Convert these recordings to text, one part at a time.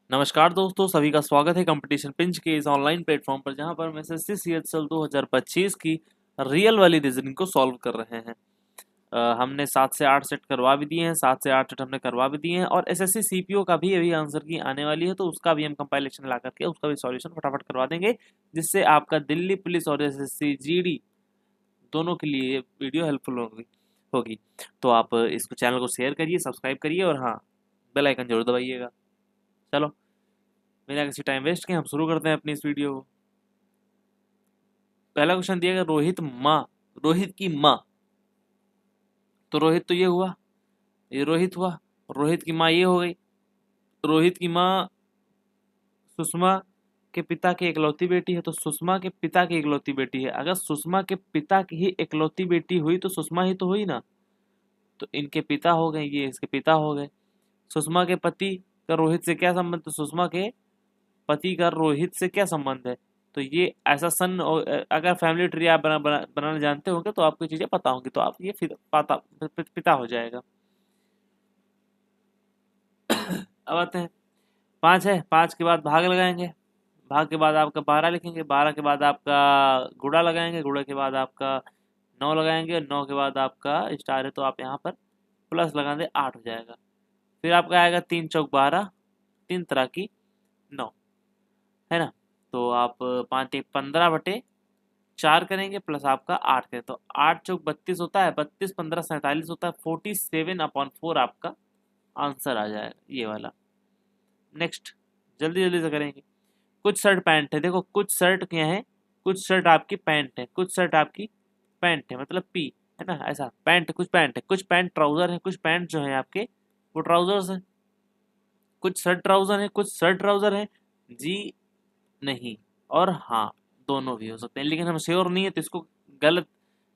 नमस्कार दोस्तों, सभी का स्वागत है कंपटीशन पिंच के इस ऑनलाइन प्लेटफॉर्म पर, जहां पर हम एसएससी सीएचएल 2025 की रियल वाली रीजनिंग को सॉल्व कर रहे हैं। हमने 7 से 8 सेट करवा भी दिए हैं, 7 से 8 सेट हमने करवा भी दिए हैं, और एसएससी सीपीओ का भी अभी आंसर की आने वाली है, तो उसका भी हम कंपाइलेशन ला करके उसका भी सॉल्यूशन फटाफट करवा देंगे, जिससे आपका दिल्ली पुलिस और एसएससी जीडी दोनों के लिए ये वीडियो हेल्पफुल होगी। तो आप इसको चैनल को शेयर करिए, सब्सक्राइब करिए, और हाँ, बेल आइकन जरूर दबाइएगा। चलो, बिना किसी टाइम वेस्ट के हम शुरू करते हैं अपनी इस वीडियो को। पहला क्वेश्चन दिया गया, रोहित की माँ। तो रोहित तो ये हुआ, ये रोहित हुआ, रोहित की माँ ये हो गई। रोहित की माँ सुषमा के पिता की इकलौती बेटी है, तो सुषमा के पिता की इकलौती बेटी है। अगर सुषमा के पिता की ही इकलौती बेटी हुई तो सुषमा ही तो हुई ना, तो इनके पिता हो गए, ये इसके पिता हो गए। सुषमा के पति का रोहित से क्या संबंध, तो सुषमा के पति का रोहित से क्या संबंध है। तो ये ऐसा सन, अगर फैमिली ट्री आप बनाना जानते होंगे तो आपको चीजें पता होंगी, तो आप ये फिर पिता हो जाएगा। अब आते हैं, 5 है, 5 के बाद भाग लगाएंगे, भाग के बाद आपका 12 लिखेंगे, 12 के बाद आपका गुणा लगाएंगे, गुणा के बाद आपका 9 लगाएंगे, 9 के बाद आपका स्टार है तो आप यहाँ पर प्लस लगा दें, 8 हो जाएगा। फिर आपका आएगा 3 चौक 12, 3 तरह की 9, है ना। तो आप 5 एक 15/4 करेंगे, प्लस आपका 8 करें तो 8 चौक 32 होता है, 32 15 47 होता है, 47/4 आपका आंसर आ जाएगा ये वाला। नेक्स्ट, जल्दी जल्दी से करेंगे। कुछ शर्ट पैंट है, देखो कुछ शर्ट क्या है, कुछ शर्ट आपकी पैंट है, कुछ शर्ट आपकी पैंट है, मतलब पी, है ना। ऐसा पैंट, कुछ पैंट है, कुछ पैंट ट्राउजर है, कुछ पैंट जो है आपके वो ट्राउजर्स है। कुछ शर्ट ट्राउजर है, कुछ शर्ट ट्राउजर है, जी नहीं और हाँ, दोनों भी हो सकते हैं, लेकिन हम श्योर नहीं है तो इसको गलत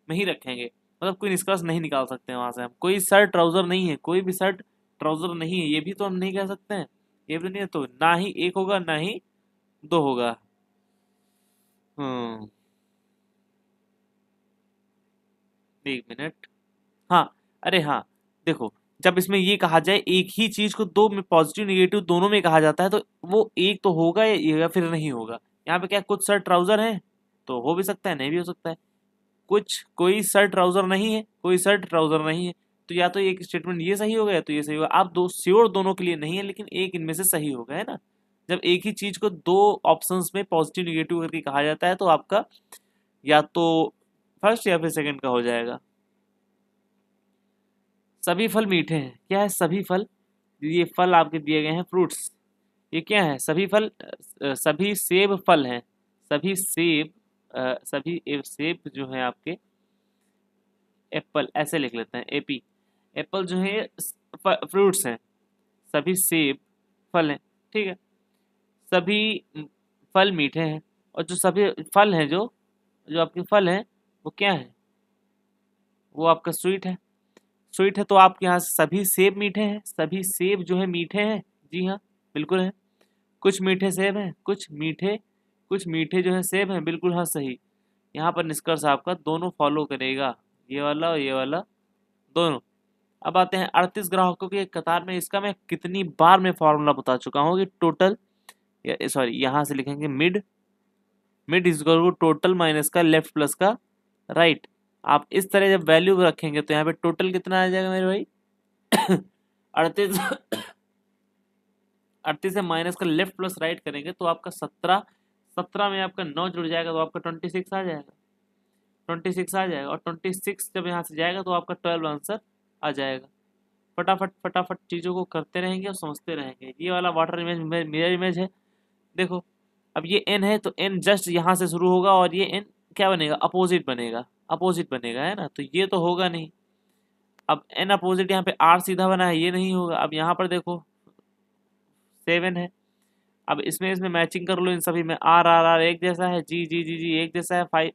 में ही रखेंगे, मतलब कोई निष्कर्ष नहीं निकाल सकते हैं वहां से हम। कोई शर्ट ट्राउजर नहीं है, कोई भी शर्ट ट्राउजर नहीं है, ये भी तो हम नहीं कह सकते हैं। ये भी नहीं है, तो ना ही एक होगा ना ही दो होगा। हम्म, एक मिनट। हाँ, अरे हाँ, देखो, जब इसमें ये कहा जाए एक ही चीज को दो में पॉजिटिव निगेटिव दोनों में कहा जाता है, तो वो एक तो होगा या फिर नहीं होगा। यहाँ पे क्या, कुछ शर्ट ट्राउजर है तो हो भी सकता है, नहीं भी हो सकता है। कुछ कोई शर्ट ट्राउजर नहीं है, कोई शर्ट ट्राउजर नहीं है, तो या तो एक स्टेटमेंट ये सही होगा या तो ये सही होगा। आप दो श्योर दोनों के लिए नहीं है, लेकिन एक इनमें से सही होगा, है ना। जब एक ही चीज को दो ऑप्शंस में पॉजिटिव निगेटिव करके कहा जाता है तो आपका या तो फर्स्ट या फिर सेकंड का हो जाएगा। सभी फल मीठे हैं, क्या है सभी फल, ये फल आपके दिए गए हैं फ्रूट्स। ये क्या है, सभी फल, सभी सेब फल हैं, सभी सेब, सभी सेब जो है आपके एप्पल, ऐसे लिख लेते हैं एपी। एप्पल जो है फ्रूट्स हैं, सभी सेब फल हैं, ठीक है। सभी फल मीठे हैं, और जो सभी फल हैं, जो जो आपके फल हैं वो क्या है, वो आपका स्वीट है। स्वीट है तो आपके यहाँ सभी सेब मीठे हैं, सभी सेब जो है मीठे हैं, जी हाँ, बिल्कुल है। कुछ मीठे सेब हैं, कुछ मीठे जो है सेब हैं, बिल्कुल हाँ, सही। यहाँ पर निष्कर्ष आपका दोनों फॉलो करेगा, ये वाला और ये वाला दोनों। अब आते हैं 38 ग्राहकों की एक कतार में, इसका मैं कितनी बार मैं फॉर्मूला बता चुका हूँ कि टोटल, सॉरी यहाँ से लिखेंगे mid, mid is equal to total minus का लेफ्ट प्लस का राइट। आप इस तरह जब वैल्यू रखेंगे तो यहाँ पे टोटल कितना आ जाएगा मेरे भाई, 38, 38 से माइनस का लेफ्ट प्लस राइट करेंगे तो आपका 17, 17 में आपका 9 जुड़ जाएगा तो आपका 26 आ जाएगा, 26 आ जाएगा, और 26 जब यहाँ से जाएगा तो आपका 12 आंसर आ जाएगा। फटाफट फटाफट चीज़ों को करते रहेंगे और समझते रहेंगे। ये वाला वाटर इमेज मिरर इमेज है, देखो। अब ये एन है तो एन जस्ट यहाँ से शुरू होगा, और ये एन क्या बनेगा, अपोजिट बनेगा, अपोजिट बनेगा, है ना। तो ये तो होगा नहीं। अब एन अपोजिट, यहाँ पे आर सीधा बना है, ये नहीं होगा। अब यहाँ पर देखो 7 है, अब इसमें इसमें मैचिंग कर लो इन सभी में, आर आर आर एक जैसा है, जी जी जी जी एक जैसा है, 5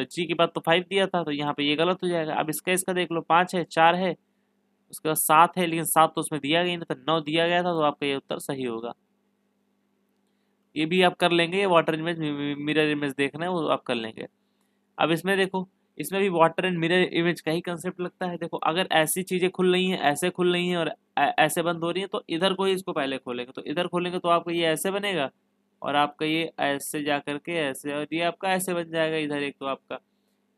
जी के बाद तो 5 दिया था, तो यहाँ पे ये गलत हो जाएगा। अब इसका इसका देख लो, 5 है, 4 है, उसके बाद 7 है, लेकिन 7 तो उसमें दिया गया नहीं, तो 9 दिया गया था, तो आपका ये उत्तर सही होगा। ये भी आप कर लेंगे, ये वाटर इमेज मिरर इमेज देखना है वो आप कर लेंगे। अब इसमें देखो, इसमें भी वाटर एंड मिरर इमेज का ही कंसेप्ट लगता है। देखो अगर ऐसी चीजें खुल रही हैं, ऐसे खुल रही हैं और ऐसे बंद हो रही हैं, तो इधर को ही इसको पहले खोलेंगे, तो इधर खोलेंगे तो आपका ये ऐसे बनेगा और आपका ये ऐसे जा करके ऐसे, और ये आपका ऐसे बन जाएगा इधर एक, तो आपका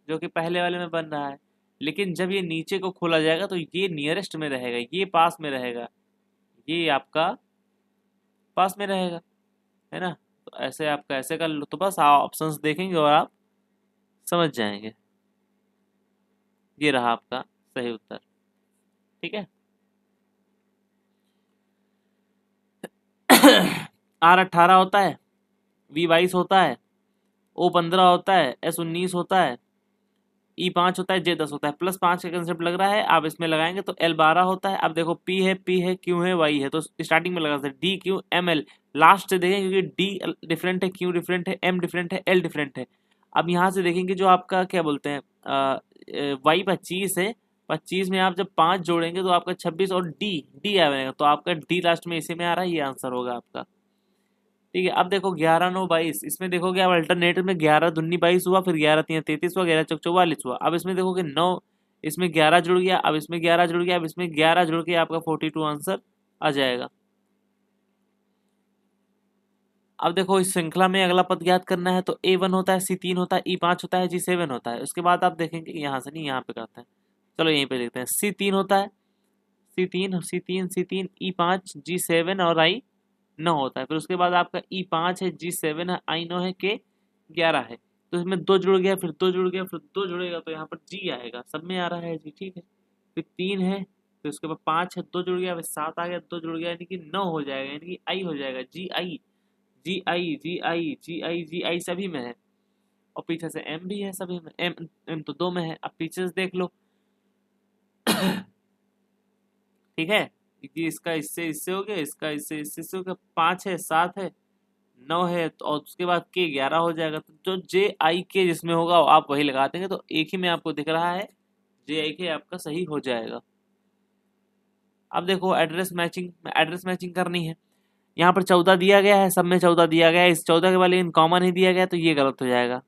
जो कि पहले वाले में बन रहा है। लेकिन जब ये नीचे को खोला जाएगा तो ये नियरेस्ट में रहेगा, ये पास में रहेगा, ये आपका पास में रहेगा, है ना। तो ऐसे आपका ऐसे कर लो, तो बस आप ऑप्शंस देखेंगे और आप समझ जाएंगे। ये रहा आपका सही उत्तर। ठीक है। R18 होता है, V22 होता है, O15 होता है, S19 होता है, E5 होता है, J10 होता है। +5 का कंसेप्ट लग रहा है, आप इसमें लगाएंगे तो L12 होता है। अब देखो P है, P है, Q है, Y है, तो स्टार्टिंग में लगा सकते D Q M L, last से देखेंगे क्योंकि D डिफरेंट है, Q डिफरेंट है, M डिफरेंट है, L डिफरेंट है। अब यहाँ से देखेंगे जो आपका क्या बोलते हैं Y 25 है, 25 में आप जब 5 जोड़ेंगे तो आपका 26 और D आएगा, तो आपका D लास्ट में इसी में आ रहा है, ये आंसर होगा आपका। ठीक है। अब देखो 11 9 22, इसमें देखोगे आप अल्टरनेटिव में 11 दूनी 22 हुआ, फिर 11 3 33 हुआ, 11 चौक 44 हुआ। अब इसमें देखोगे 9, इसमें 11 जुड़ गया, अब इसमें 11 जुड़ गया, अब इसमें 11 जुड़ के आपका 42 आंसर आ जाएगा। अब देखो इस श्रृंखला में अगला पद ज्ञात करना है, तो A1 होता है, C3 होता है, E5 होता है, G7 होता है। उसके बाद आप देखेंगे कि यहाँ से नहीं, यहाँ पे करते हैं, चलो यहीं पे देखते हैं। C3 होता है, C3 E5 G7 और I9 होता है। फिर उसके बाद आपका E5 है, G7 है, I9 है, K11 है। तो इसमें 2 जुड़ गया, फिर 2 जुड़ गया, फिर 2 जुड़ेगा, तो यहाँ पर G आएगा, सब में आ रहा है G। ठीक है। फिर 3 है, फिर उसके बाद 5 है, 2 जुड़ गया, फिर 7 आ गया, 2 जुड़ गया, यानी कि 9 हो जाएगा, यानी कि I हो जाएगा, G I सभी में है, और पीछे से M भी है, सभी में M तो 2 में है। अब पीछे से देख लो। ठीक है, क्योंकि इसका इससे इससे हो गया, इसका इससे इससे हो गया, 5 है, 7 है, 9 है, तो और उसके बाद K11 हो जाएगा। तो जो JIK जिसमें होगा आप वही लगा देंगे, तो एक ही में आपको दिख रहा है, JIK आपका सही हो जाएगा। अब देखो एड्रेस मैचिंग करनी है। यहाँ पर 14 दिया गया है, सब में 14 दिया गया है, इस 14 के बाद लेकिन कॉमन ही दिया गया है, तो ये गलत हो जाएगा।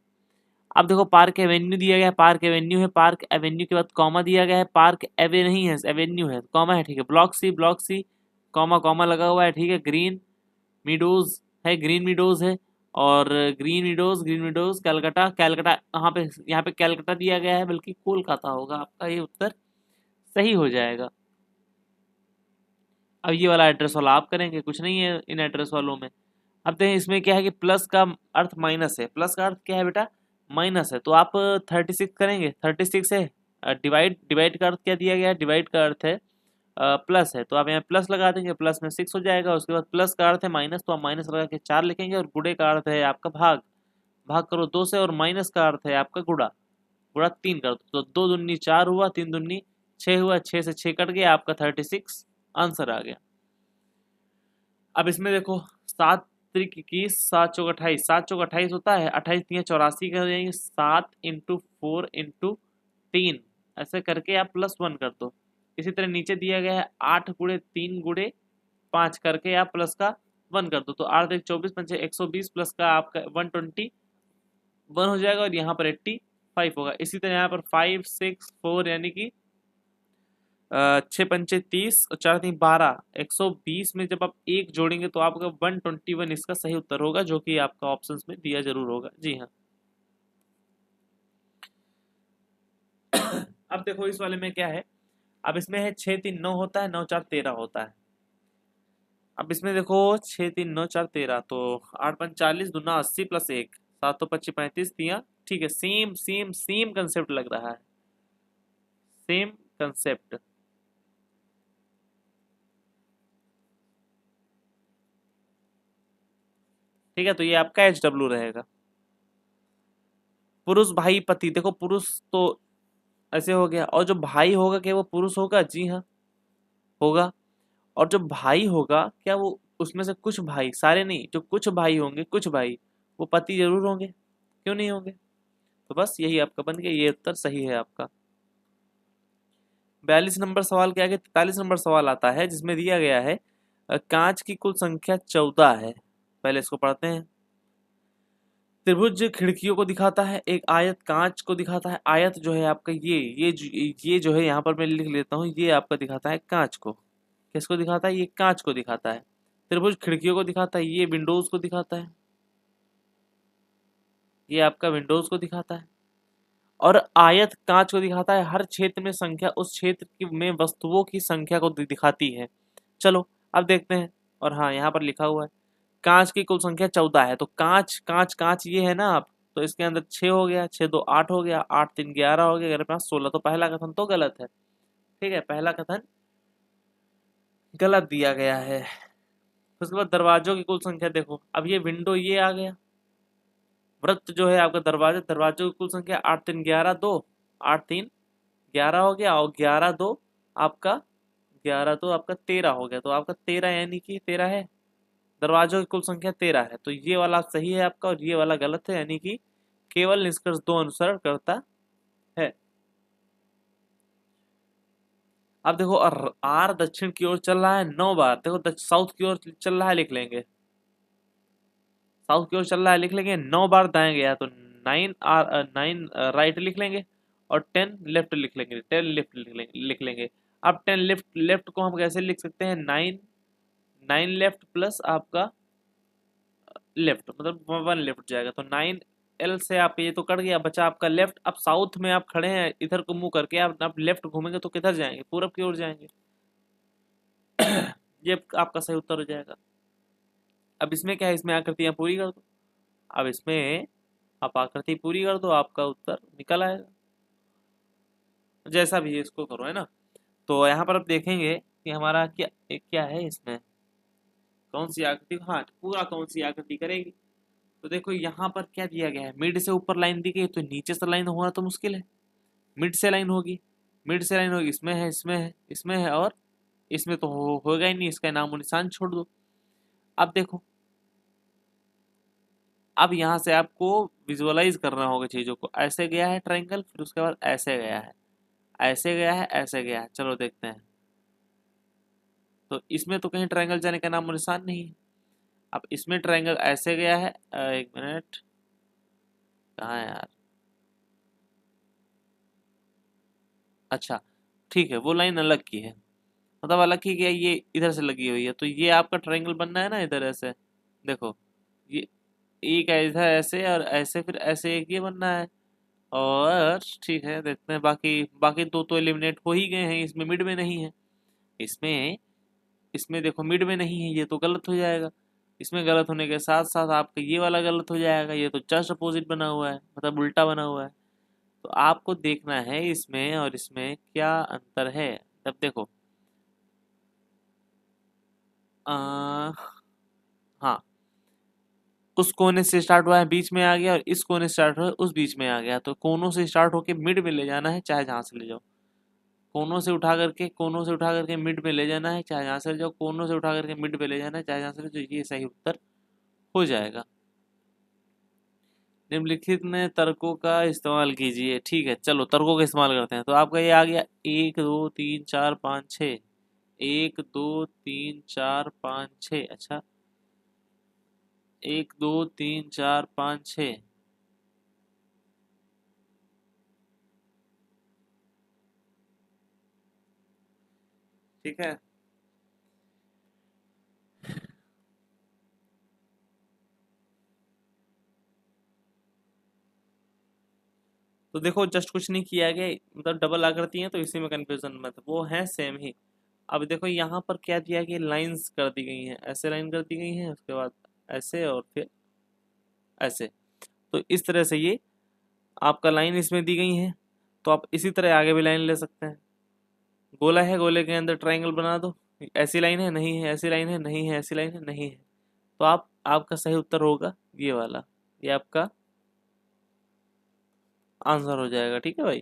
अब देखो पार्क एवेन्यू दिया गया है, पार्क एवेन्यू है, पार्क एवेन्यू के बाद कॉमा दिया गया है, पार्क एवे नहीं है, एवेन्यू है, कॉमा है। ठीक है। ब्लॉक सी कॉमा कॉमा लगा हुआ है। ठीक है। ग्रीन मीडोज है, ग्रीन मीडोज है, और ग्रीन मीडोज कैलकाटा, कैलकाटा यहाँ पे कैलकाटा दिया गया है, बल्कि कोलकाता होगा आपका ये उत्तर सही हो जाएगा। अब ये वाला एड्रेस वाला आप करेंगे, कुछ नहीं है इन एड्रेस वालों में। अब देखें इसमें क्या है कि प्लस का अर्थ माइनस है, प्लस का अर्थ क्या है बेटा, माइनस है, तो आप 36 करेंगे, 36 है। डिवाइड का अर्थ क्या दिया गया है, डिवाइड का अर्थ है प्लस है, तो आप यहाँ प्लस लगा देंगे, प्लस में 6 हो जाएगा। उसके बाद प्लस का अर्थ है माइनस, तो आप माइनस लगा के 4 लिखेंगे, और गुड़े का अर्थ है आपका भाग, भाग करो 2 से, और माइनस का अर्थ है आपका गुड़ा, गुड़ा 3 कर दो, तो 2 दूनी 4 हुआ, 3 दूनी 6 हुआ, 6 से 6 कट गया, आपका 36 आंसर आ गया। अब इसमें देखो 7 त्रिक 21, 7 चौक 28, 7 चौक 28 होता है, 28 3 84 कर देंगे, 7 इंटू 4 इंटू 3, ऐसे करके आप +1 कर दो। इसी तरह नीचे दिया गया है 8 गुड़े 3 गुड़े 5 करके आप प्लस का 1 कर दो, तो 8 एक 24 5 120 प्लस का आपका 121 हो जाएगा, और यहाँ पर 85 होगा। इसी तरह यहाँ पर 5 6 4 यानी कि 6 पंचे 30 और 4 3 12, 120 में जब आप एक जोड़ेंगे तो आपका 121 इसका सही उत्तर होगा, जो कि आपका ऑप्शंस में दिया जरूर होगा। जी हाँ। अब देखो इस वाले में क्या है, अब इसमें है 6 3 9 होता है, 9 4 13 होता है। अब इसमें देखो 6 3 9 4 13, तो 8 5 40 दूना 80 प्लस 1 7 तो 25 35 दिया। ठीक है। सेम सेम सेम कंसेप्ट लग रहा है, सेम कंसेप्ट। ठीक है। तो ये आपका HW रहेगा। पुरुष भाई पति, देखो पुरुष तो ऐसे हो गया, और जो भाई होगा क्या वो पुरुष होगा, जी हाँ होगा। और जो भाई होगा क्या वो उसमें से कुछ भाई, सारे नहीं, जो कुछ भाई होंगे, कुछ भाई वो पति जरूर होंगे, क्यों नहीं होंगे। तो बस यही आपका बन गया, ये उत्तर सही है आपका। 42 नंबर सवाल के आगे 43 नंबर सवाल आता है, जिसमें दिया गया है कांच की कुल संख्या 14 है। पहले इसको पढ़ते हैं। त्रिभुज खिड़कियों को दिखाता है, एक आयत कांच को दिखाता है। आयत जो है आपका ये जो है यहाँ पर मैं लिख लेता हूँ, ये आपका दिखाता है कांच को। किसको दिखाता है? ये कांच को दिखाता है। त्रिभुज खिड़कियों को दिखाता है, ये विंडोज को दिखाता है, ये आपका विंडोज को दिखाता है। और आयत कांच को दिखाता है। हर क्षेत्र में संख्या उस क्षेत्र की में वस्तुओं की संख्या को दिखाती है। चलो अब देखते हैं। और हाँ, यहाँ पर लिखा हुआ है कांच की कुल संख्या 14 है। तो कांच कांच कांच ये है ना आप, तो इसके अंदर 6 हो गया, 6 2 8 हो गया, 8 3 11 हो गया, मेरे पास 16। तो पहला कथन तो गलत है। ठीक है, पहला कथन गलत दिया गया है। उसके बाद दरवाजों की कुल संख्या देखो, अब ये विंडो ये आ गया, वृत्त जो है आपका दरवाजा, दरवाजों की कुल संख्या 8 3 11 2, 8 3 11 हो गया, और 11 2 आपका 11 तो आपका 13 हो गया। तो आपका 13 यानी कि 13 है। दरवाजों की कुल संख्या 13 है। तो ये वाला सही है आपका और ये वाला गलत है, यानी कि केवल निष्कर्ष दो अनुसरण करता है। अब देखो, आर दक्षिण की ओर चल रहा है 9 बार। देखो साउथ की ओर चल रहा है, लिख लेंगे। साउथ की ओर चल रहा है, लिख लेंगे। 9 बार दाएं गया तो 9 राइट लिख लेंगे, और 10 लेफ्ट लिख लेंगे। 10 लेफ्ट लिख लेंगे। अब 10 लेफ्ट, लेफ्ट को हम कैसे लिख सकते हैं? 9 9 लेफ्ट प्लस आपका लेफ्ट, मतलब 1 लेफ्ट जाएगा। तो 9 एल से आप ये तो कट गया, बचा आपका लेफ्ट। अब साउथ में आप खड़े हैं, इधर को मुंह करके आप लेफ्ट घूमेंगे तो किधर जाएंगे? पूरब की ओर जाएंगे। ये आपका सही उत्तर हो जाएगा। अब इसमें क्या है, इसमें आकृतियां पूरी कर दो। अब इसमें आप आकृति पूरी कर दो, आपका उत्तर निकल आएगा। जैसा भी है इसको करो, है ना। तो यहाँ पर आप देखेंगे कि हमारा क्या क्या है इसमें, कौन सी आकृति, हाँ पूरा कौन सी आकृति करेगी। तो देखो यहाँ पर क्या दिया गया है, मिड से ऊपर लाइन दी गई है, तो नीचे से लाइन होना तो मुश्किल है। मिड से लाइन होगी, मिड से लाइन होगी, इसमें है, इसमें है, इसमें है, और इसमें तो होगा ही नहीं, इसका नामो निशान छोड़ दो। अब देखो, अब यहाँ से आपको विजुअलाइज करना होगा चीजों को। ऐसे गया है ट्रायंगल, फिर उसके बाद ऐसे गया है, ऐसे गया है, ऐसे गया है। चलो देखते हैं। तो इसमें तो कहीं ट्रायंगल जाने का नामो निशान नहीं है। अब इसमें ट्रायंगल ऐसे गया है, एक मिनट, कहाँ है यार? अच्छा, ठीक है, वो लाइन अलग की है, मतलब अलग की क्या, ये इधर से लगी हुई है। तो ये आपका ट्रायंगल बनना है ना इधर ऐसे। देखो, ये एक है इधर ऐसे, और ऐसे, फिर ऐसे एक ये बनना है। और ठीक है, देखते हैं बाकी। बाकी दो तो एलिमिनेट हो ही गए हैं, इसमें मिड में नहीं है। इसमें इसमें देखो मिड में नहीं है, ये तो गलत हो जाएगा। इसमें गलत होने के साथ साथ आपका ये वाला गलत हो जाएगा, ये तो जस्ट अपोजिट बना हुआ है, मतलब उल्टा बना हुआ है। तो आपको देखना है इसमें और इसमें क्या अंतर है। तब देखो, आ, हाँ, उस कोने से स्टार्ट हुआ है, बीच में आ गया, और इस कोने से स्टार्ट हुआ है, उस बीच में आ गया। तो कोनों से स्टार्ट होके मिड में ले जाना है, चाहे जहां से ले जाओ। कोनों से उठा करके मिड में ले जाना है, चाहे जहां से ले जाओ। कोनों से उठा करके मिड में ले जाना है, चाहे जहां से ले जाओ। ये सही उत्तर हो जाएगा। निम्नलिखित में तर्कों का इस्तेमाल कीजिए। ठीक है, चलो तर्कों का इस्तेमाल करते हैं। तो आपका ये आ गया 1 2 3 4 5 6। 1 2 3 4 5 6। अच्छा, 1 2 3 4 5 6। ठीक है, तो देखो जस्ट कुछ नहीं किया गया, मतलब डबल आकृति है तो इसी में कंफ्यूजन मत, वो है सेम ही। अब देखो यहाँ पर क्या दिया गया, लाइंस कर दी गई हैं, ऐसे लाइन कर दी गई हैं, उसके बाद ऐसे, और फिर ऐसे। तो इस तरह से ये आपका लाइन इसमें दी गई है। तो आप इसी तरह आगे भी लाइन ले सकते हैं। गोला है, गोले के अंदर ट्रायंगल बना दो। ऐसी लाइन है, नहीं है, ऐसी लाइन है, नहीं है, ऐसी लाइन है, नहीं है। तो आप, आपका सही उत्तर होगा ये वाला, ये आपका आंसर हो जाएगा। ठीक है भाई।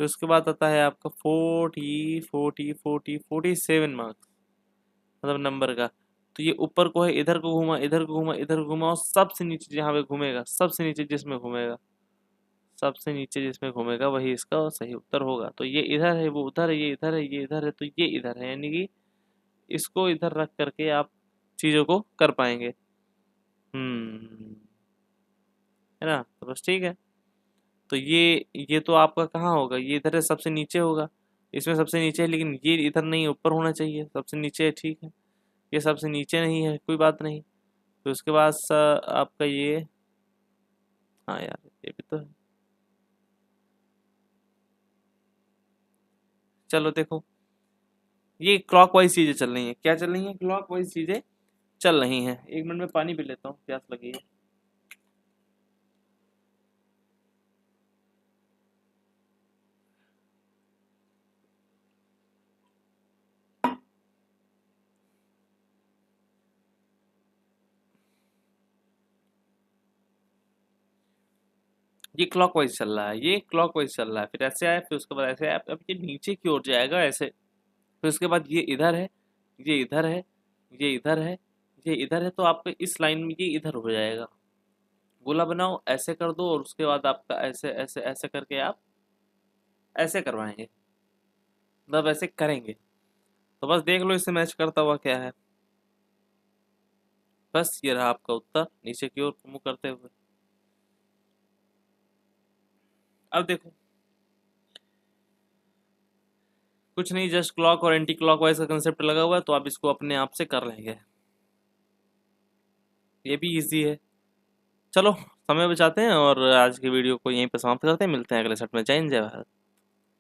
फिर उसके बाद आता है आपका 47 मार्क्स, मतलब नंबर का। तो ये ऊपर को है, इधर को घुमा, इधर को घुमा, इधर को घुमा, और सबसे नीचे जहाँ पे घूमेगा, सबसे नीचे जिसमें घूमेगा, सबसे नीचे जिसमें घूमेगा वही इसका सही उत्तर होगा। तो ये इधर है, वो उधर है, ये इधर है, ये इधर है, तो ये इधर है, यानी कि इसको इधर रख करके आप चीजों को कर पाएंगे। है ना। तो बस ठीक है। तो ये तो आपका कहाँ होगा, ये इधर है, सबसे नीचे होगा। इसमें सबसे नीचे है, लेकिन ये इधर नहीं, ऊपर होना चाहिए, सबसे नीचे है, ठीक है। ये सबसे नीचे नहीं है, कोई बात नहीं। फिर उसके बाद आपका ये, हाँ यार ये भी तो है। चलो देखो, ये क्लॉकवाइज चीजें चल रही हैं, क्या चल रही हैं, क्लॉकवाइज चीजें चल रही हैं। 1 मिनट में पानी पी लेता हूँ, प्यास लगी है। ये क्लॉकवाइज चल रहा है, ये क्लॉकवाइज चल रहा है, फिर ऐसे आए, फिर उसके बाद ऐसे आए, अब ये नीचे की ओर जाएगा ऐसे। फिर उसके बाद ये इधर है, ये इधर है, ये इधर है, ये इधर है, तो आपका इस लाइन में ये इधर हो जाएगा। गोला बनाओ, ऐसे कर दो, और उसके बाद आपका ऐसे ऐसे ऐसे करके आप ऐसे करवाएंगे, मतलब ऐसे करेंगे। तो बस देख लो इससे मैच करता हुआ क्या है। बस ये रहा आपका उत्तर, नीचे की ओर मुंह करते हुए। अब देखो, कुछ नहीं, जस्ट क्लॉक और एंटी क्लॉक वाइज का कंसेप्ट लगा हुआ है, तो आप इसको अपने आप से कर लेंगे। ये भी इजी है। चलो, समय बचाते हैं और आज की वीडियो को यहीं पे समाप्त करते हैं, मिलते हैं अगले सेट में। जय हिंद, जय भारत।